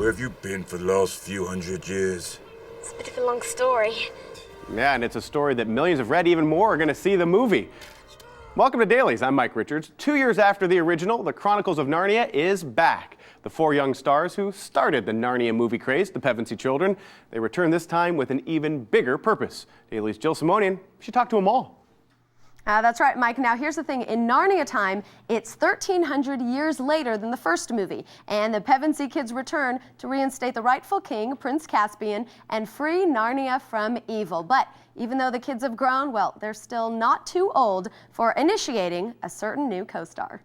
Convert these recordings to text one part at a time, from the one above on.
Where have you been for the last few hundred years? It's a bit of a long story. Yeah, and it's a story that millions have read. Even more are going to see the movie. Welcome to Dailies. I'm Mike Richards. 2 years after the original, The Chronicles of Narnia is back. The four young stars who started the Narnia movie craze, the Pevensie children, they return this time with an even bigger purpose. Dailies' Jill Simonian, she talked to them all. That's right, Mike. Now, here's the thing. In Narnia time, it's 1,300 years later than the first movie, and the Pevensie kids return to reinstate the rightful king, Prince Caspian, and free Narnia from evil. But even though the kids have grown, well, they're still not too old for initiating a certain new co-star.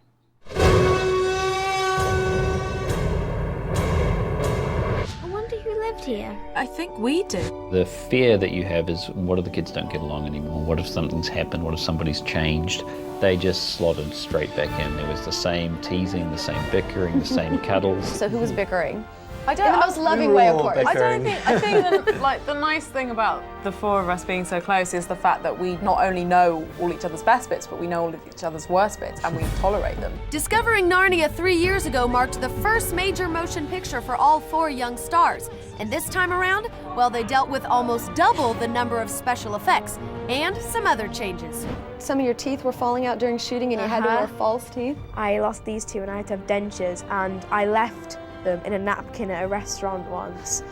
Here. I think we do. The fear that you have is, what if the kids don't get along anymore? What if something's happened? What if somebody's changed? They just slotted straight back in. There was the same teasing, the same bickering, the same cuddles. So who was bickering? In the most loving way, of course. I think the nice thing about the four of us being so close is the fact that we not only know all each other's best bits, but we know all of each other's worst bits, and we tolerate them. Discovering Narnia 3 years ago marked the first major motion picture for all four young stars. And this time around, well, they dealt with almost double the number of special effects and some other changes. Some of your teeth were falling out during shooting and you had to wear false teeth? I lost these two and I had to have dentures, and I left them in a napkin at a restaurant once.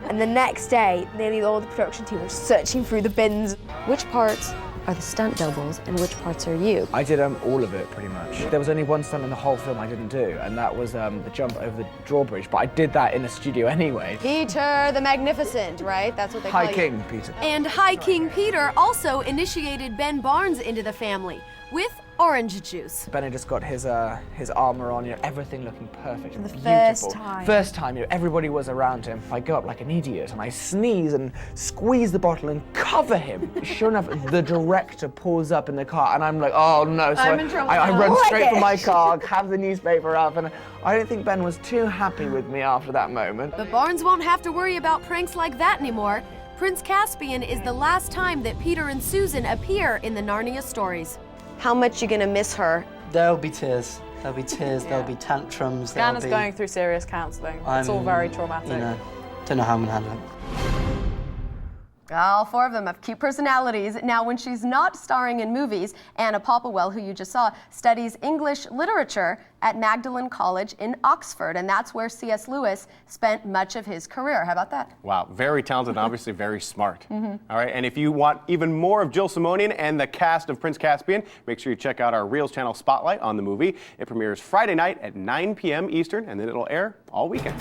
And the next day, nearly all the production team was searching through the bins. Which parts are the stunt doubles and which parts are you? I did all of it, pretty much. There was only one stunt in the whole film I didn't do, and that was the jump over the drawbridge, but I did that in a studio anyway. Peter the Magnificent, right? That's what they call you. High King Peter. And High King Peter also initiated Ben Barnes into the family with orange juice. Ben had just got his armor on, everything looking perfect and beautiful. First time. Everybody was around him. I go up like an idiot and I sneeze and squeeze the bottle and cover him. Sure enough, the director pulls up in the car and I'm like, oh no. So I run straight for my car, have the newspaper up, and I don't think Ben was too happy with me after that moment. But Barnes won't have to worry about pranks like that anymore. Prince Caspian is the last time that Peter and Susan appear in the Narnia stories. How much you gonna miss her? There'll be tears. There'll be tears. There'll be tantrums. Ganna's going through serious counselling. It's all very traumatic. Don't know how I'm gonna handle it. All four of them have cute personalities. Now, when she's not starring in movies, Anna Popplewell, who you just saw, studies English literature at Magdalen College in Oxford, and that's where C.S. Lewis spent much of his career. How about that? Wow, very talented and obviously very smart. All right, and if you want even more of Jill Simonian and the cast of Prince Caspian, make sure you check out our Reels channel Spotlight on the movie. It premieres Friday night at 9 p.m. Eastern, and then it'll air all weekend.